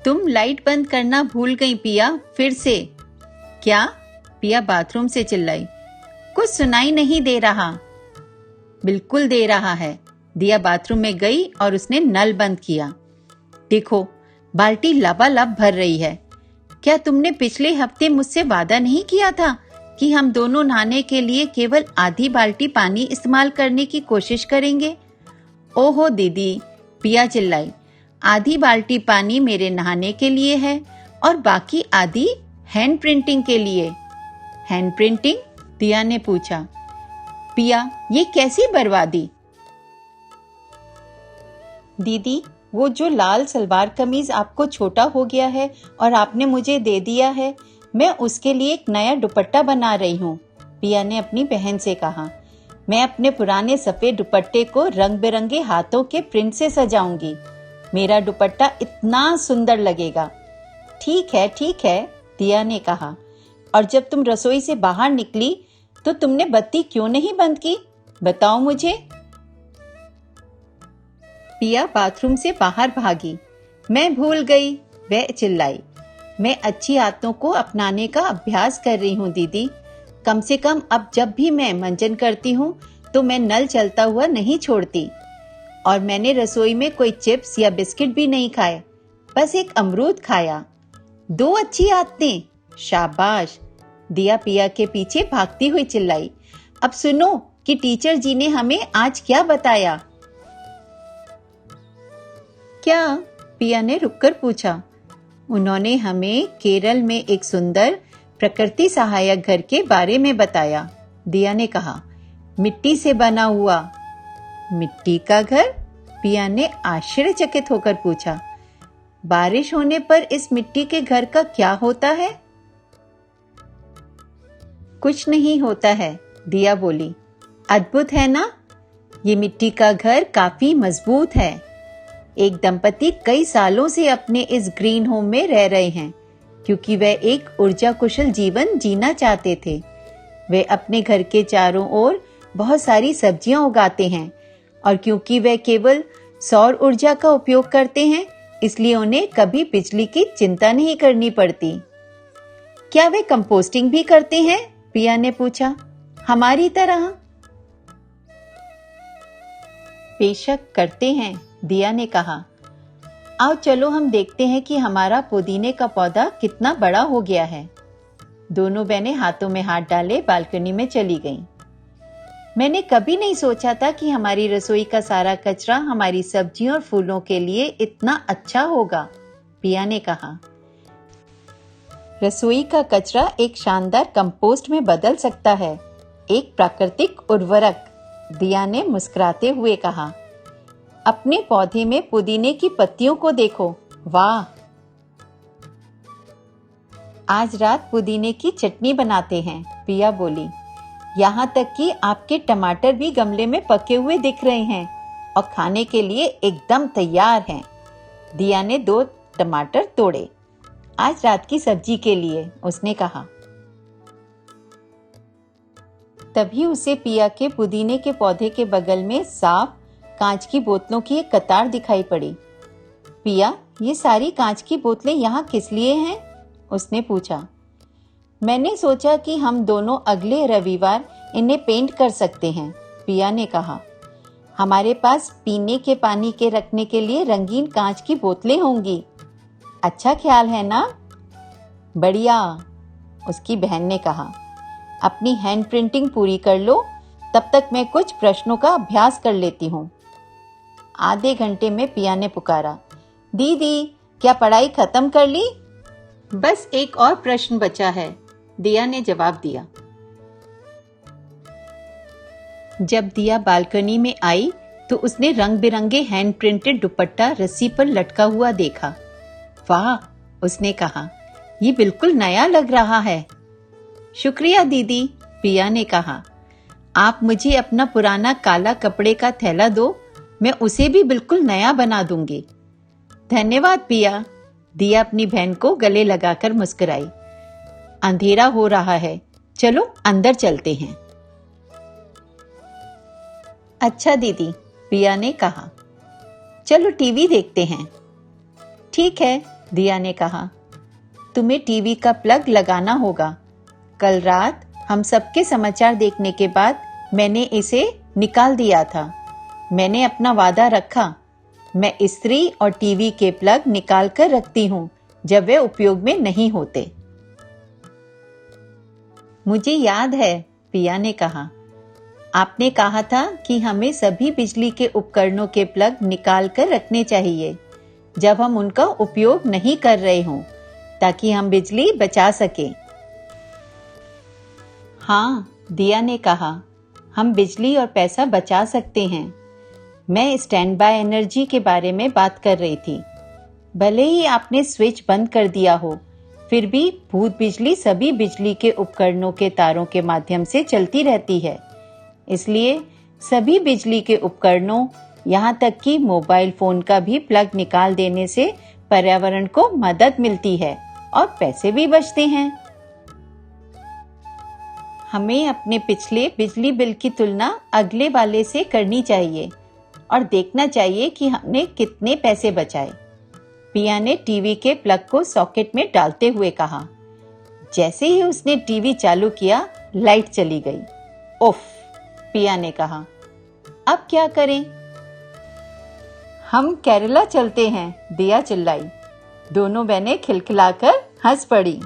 तुम लाइट बंद करना भूल गई पिया, फिर से। क्या? पिया बाथरूम से चिल्लाई। कुछ सुनाई नहीं दे रहा। बिल्कुल दे रहा है। दिया बाथरूम में गई और उसने नल बंद किया। देखो, बाल्टी लबालब भर रही है। क्या तुमने पिछले हफ्ते मुझसे वादा नहीं किया था कि हम दोनों नहाने के लिए केवल आधी बाल्टी पानी इस्तेमाल करने की कोशिश करेंगे? ओहो दीदी, पिया चिल्लाई। आधी बाल्टी पानी मेरे नहाने के लिए है और बाकी आधी हैंड प्रिंटिंग के लिए। Hand printing? दिया ने पूछा। पिया, ये कैसी बर्बादी? दीदी, वो जो लाल सलवार कमीज आपको छोटा हो गया है और आपने मुझे दे दिया है, मैं उसके लिए एक नया दुपट्टा बना रही हूँ, पिया ने अपनी बहन से कहा। मैं अपने पुराने सफेद दुपट्टे को रंग बिरंगे हाथों के प्रिंट से सजाऊंगी। मेरा दुपट्टा इतना सुंदर लगेगा। ठीक है, दिया ने कहा। और जब तुम रसोई से बाहर निकली तो तुमने बत्ती क्यों नहीं बंद की? बताओ मुझे। पिया बाथरूम से बाहर भागी। मैं भूल गई, वह चिल्लाई। मैं अच्छी आदतों को अपनाने का अभ्यास कर रही हूँ दीदी। कम से कम अब जब भी मैं मंजन करती हूँ तो मैं नल चलता हुआ नहीं छोड़ती। और मैंने रसोई में कोई चिप्स या बिस्किट भी नहीं खाए, बस एक अमरूद खाया। 2 अच्छी आदतें। शाबाश, दिया पिया के पीछे भागती हुई चिल्लाई। अब सुनो कि टीचर जी ने हमें आज क्या बताया। क्या? पिया ने रुककर पूछा। उन्होंने हमें केरल में एक सुंदर प्रकृति सहायक घर के बारे में बताया, दिया ने कहा। मिट्टी से बना हुआ। मिट्टी का घर? पिया ने आश्चर्यचकित होकर पूछा। बारिश होने पर इस मिट्टी के घर का क्या होता है? कुछ नहीं होता है, दिया बोली। अद्भुत है ना? ये मिट्टी का घर काफी मजबूत है। एक दंपति कई सालों से अपने इस ग्रीन होम में रह रहे हैं क्योंकि वे एक ऊर्जा कुशल जीवन जीना चाहते थे। वे अपने घर के चारों ओर बहुत सारी सब्जियां उगाते हैं और क्योंकि वे केवल सौर ऊर्जा का उपयोग करते हैं, इसलिए उन्हें कभी बिजली की चिंता नहीं करनी पड़ती। क्या वे कंपोस्टिंग भी करते हैं? पिया ने पूछा। हमारी तरह? बेशक करते हैं, दिया ने कहा। आओ चलो हम देखते हैं कि हमारा पुदीने का पौधा कितना बड़ा हो गया है। दोनों बहनें हाथों में हाथ डाले बालकनी में चली गईं। मैंने कभी नहीं सोचा था कि हमारी रसोई का सारा कचरा हमारी सब्जियों और फूलों के लिए इतना अच्छा होगा, पिया ने कहा। रसोई का कचरा एक शानदार कंपोस्ट में बदल सकता है, एक प्राकृतिक उर्वरक, दिया ने मुस्कुराते हुए कहा। अपने पौधे में पुदीने की पत्तियों को देखो, वाह। आज रात पुदीने की चटनी बनाते हैं, पिया बोली। यहाँ तक कि आपके टमाटर भी गमले में पके हुए दिख रहे हैं और खाने के लिए एकदम तैयार हैं। दिया ने 2 टमाटर तोड़े। आज रात की सब्जी के लिए, उसने कहा। तभी उसे पिया के पुदीने के पौधे के बगल में साफ कांच की बोतलों की एक कतार दिखाई पड़ी। पिया, ये सारी कांच की बोतलें यहाँ किस लिए हैं? उसने पूछा। मैंने सोचा कि हम दोनों अगले रविवार इन्हें पेंट कर सकते हैं, पिया ने कहा। हमारे पास पीने के पानी के रखने के लिए रंगीन कांच की बोतलें होंगी। अच्छा ख्याल है ना? बढ़िया, उसकी बहन ने कहा। अपनी हैंड प्रिंटिंग पूरी कर लो, तब तक मैं कुछ प्रश्नों का अभ्यास कर लेती हूँ। आधे घंटे में पिया ने पुकारा। दीदी, क्या पढ़ाई खत्म कर ली? बस एक और प्रश्न बचा है, दिया ने जवाब दिया। जब दिया बालकनी में आई तो उसने रंग बिरंगे हैंड प्रिंटेड दुपट्टा रस्सी पर लटका हुआ देखा। वाह, उसने कहा, ये बिल्कुल नया लग रहा है। शुक्रिया दीदी, पिया ने कहा। आप मुझे अपना पुराना काला कपड़े का थैला दो, मैं उसे भी बिल्कुल नया बना दूंगी। धन्यवाद पिया, दिया अपनी बहन को गले लगाकर मुस्कुराई। अंधेरा हो रहा है, चलो अंदर चलते हैं। अच्छा दीदी, पिया ने कहा। चलो टीवी देखते हैं। ठीक है, दिया ने कहा। तुम्हें टीवी का प्लग लगाना होगा। कल रात हम सबके समाचार देखने के बाद मैंने इसे निकाल दिया था। मैंने अपना वादा रखा। मैं इस्त्री और टीवी के प्लग निकाल कर रखती हूँ जब वे उपयोग में नहीं होते। मुझे याद है, पिया ने कहा। आपने कहा था कि हमें सभी बिजली के उपकरणों के प्लग निकाल कर रखने चाहिए जब हम उनका उपयोग नहीं कर रहे हों, ताकि हम बिजली बचा सकें। हाँ, दिया ने कहा, हम बिजली और पैसा बचा सकते हैं। मैं स्टैंड बाय एनर्जी के बारे में बात कर रही थी। भले ही आपने स्विच बंद कर दिया हो, फिर भी भूत बिजली सभी बिजली के उपकरणों के तारों के माध्यम से चलती रहती है। इसलिए सभी बिजली के उपकरणों, यहाँ तक कि मोबाइल फोन का भी प्लग निकाल देने से पर्यावरण को मदद मिलती है और पैसे भी बचते हैं। हमें अपने पिछले बिजली बिल की तुलना अगले वाले से करनी चाहिए और देखना चाहिए कि हमने कितने पैसे बचाए। पिया ने टीवी के प्लग को सॉकेट में डालते हुए कहा। जैसे ही उसने टीवी चालू किया, लाइट चली गई। उफ, पिया ने कहा। अब क्या करें? हम केरला चलते हैं, दिया चिल्लाई। दोनों बहनें खिलखिलाकर हंस पड़ी।